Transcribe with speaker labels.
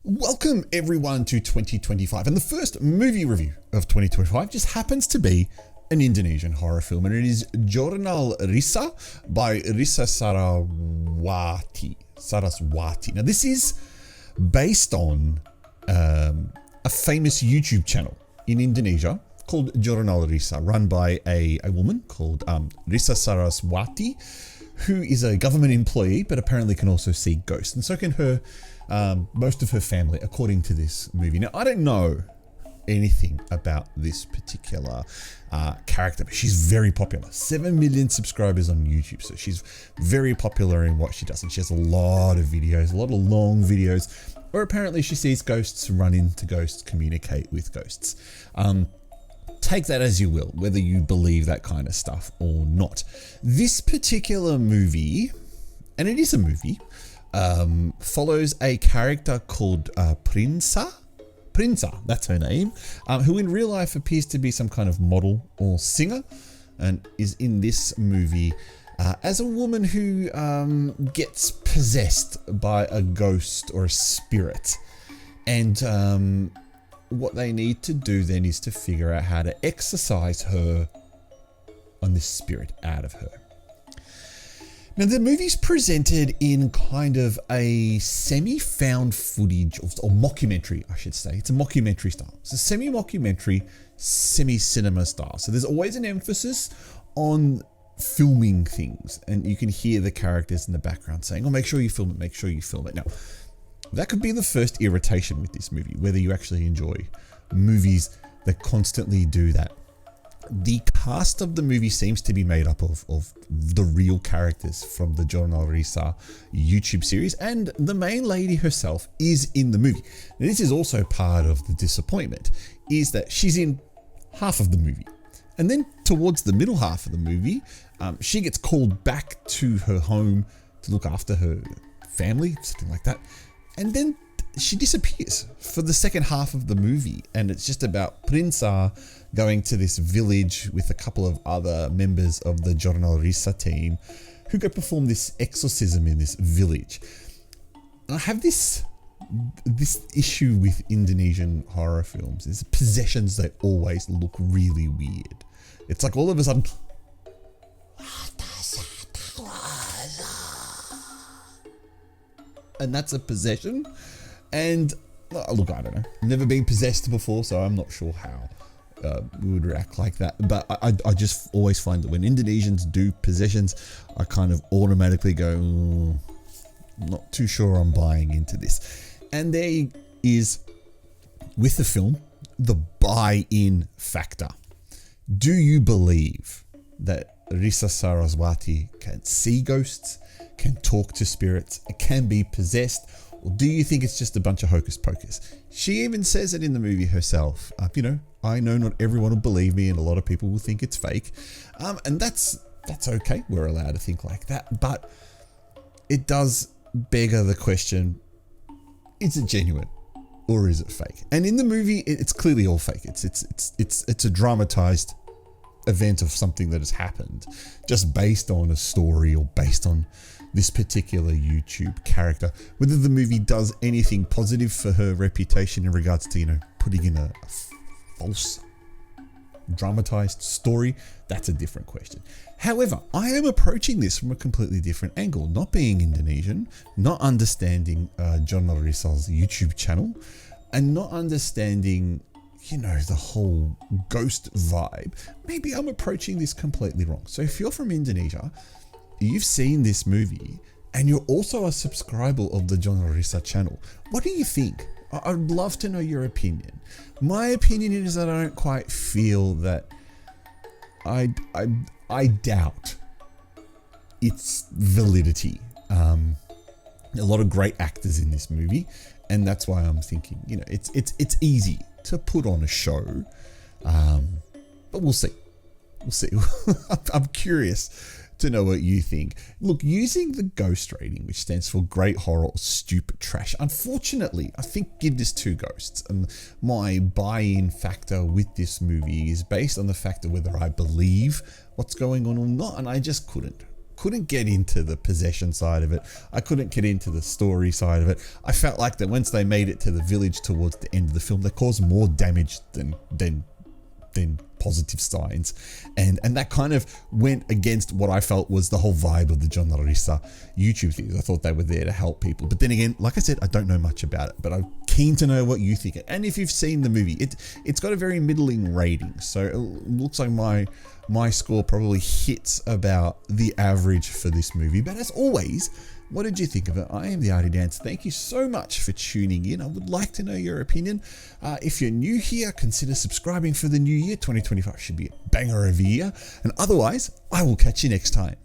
Speaker 1: Welcome everyone to 2025, and the first movie review of 2025 just happens to be an Indonesian horror film, and it is Jurnal Risa by Risa Saraswati. Now this is based on a famous YouTube channel in Indonesia called Jurnal Risa, run by a woman called Risa Saraswati, who is a government employee but apparently can also see ghosts, and so can her most of her family, according to this movie. Now, I don't know anything about this particular character, but she's very popular. 7 million subscribers on YouTube, so she's very popular in what she does, and she has a lot of videos, a lot of long videos, where apparently she sees ghosts, run into ghosts, communicate with ghosts. Take that as you will, whether you believe that kind of stuff or not. This particular movie, and it is a movie, follows a character called Prinsa, that's her name, who in real life appears to be some kind of model or singer, and is in this movie as a woman who gets possessed by a ghost or a spirit. And what they need to do then is to figure out how to exorcise her on this spirit out of her. Now, the movie's presented in kind of a semi-found footage, or mockumentary, I should say. It's a mockumentary style. It's a semi-mockumentary, semi-cinema style. So there's always an emphasis on filming things, and you can hear the characters in the background saying, oh, make sure you film it, make sure you film it. Now, that could be the first irritation with this movie, whether you actually enjoy movies that constantly do that. The cast of the movie seems to be made up of the real characters from the Jurnal Risa YouTube series, and the main lady herself is in the movie. Now, this is also part of the disappointment, is that she's in half of the movie. And then towards the middle half of the movie, she gets called back to her home to look after her family, something like that. And then she disappears for the second half of the movie, and it's just about Prinsa going to this village with a couple of other members of the Jurnal Risa team who go perform this exorcism in this village. And I have this issue with Indonesian horror films is possessions. They always look really weird. It's like all of a sudden, and that's a possession. And look, I don't know. Never been possessed before, so I'm not sure how we would react like that. But I just always find that when Indonesians do possessions, I kind of automatically go, not too sure I'm buying into this. And there is, with the film, the buy-in factor. Do you believe that Risa Saraswati can see ghosts, can talk to spirits, can be possessed? Or do you think it's just a bunch of hocus pocus? She even says it in the movie herself. I know not everyone will believe me, and a lot of people will think it's fake. And that's okay. We're allowed to think like that. But it does beg the question, is it genuine or is it fake? And in the movie, it's clearly all fake. It's a dramatized event of something that has happened, just based on a story or based on this particular YouTube character. Whether the movie does anything positive for her reputation in regards to, putting in a false dramatized story, that's a different question. However, I am approaching this from a completely different angle, not being Indonesian, not understanding Jurnal Risa's YouTube channel, and not understanding the whole ghost vibe. Maybe I'm approaching this completely wrong. So if you're from Indonesia, you've seen this movie, and you're also a subscriber of the Jurnal Risa channel, what do you think? I'd love to know your opinion. My opinion is that I don't quite feel that. I doubt its validity. A lot of great actors in this movie, and that's why I'm thinking, it's easy to put on a show, but we'll see. I'm curious to know what you think. Look, using the ghost rating, which stands for great horror or stupid trash, unfortunately, I think give this 2 ghosts. And my buy-in factor with this movie is based on the fact of whether I believe what's going on or not, and I just couldn't. couldn't get into the possession side of it. I couldn't get into the story side of it. I felt like that once they made it to the village towards the end of the film, they caused more damage than positive signs, and that kind of went against what I felt was the whole vibe of the Giornalista YouTube series. I thought they were there to help people, but then again, like I said, I don't know much about it, but I'm keen to know what you think. And if you've seen the movie, it's got a very middling rating, so it looks like my score probably hits about the average for this movie. But as always, what did you think of it? I am the Artie Dance. Thank you so much for tuning in. I would like to know your opinion. If you're new here, consider subscribing for the new year. 2025 should be a banger of a year. And otherwise, I will catch you next time.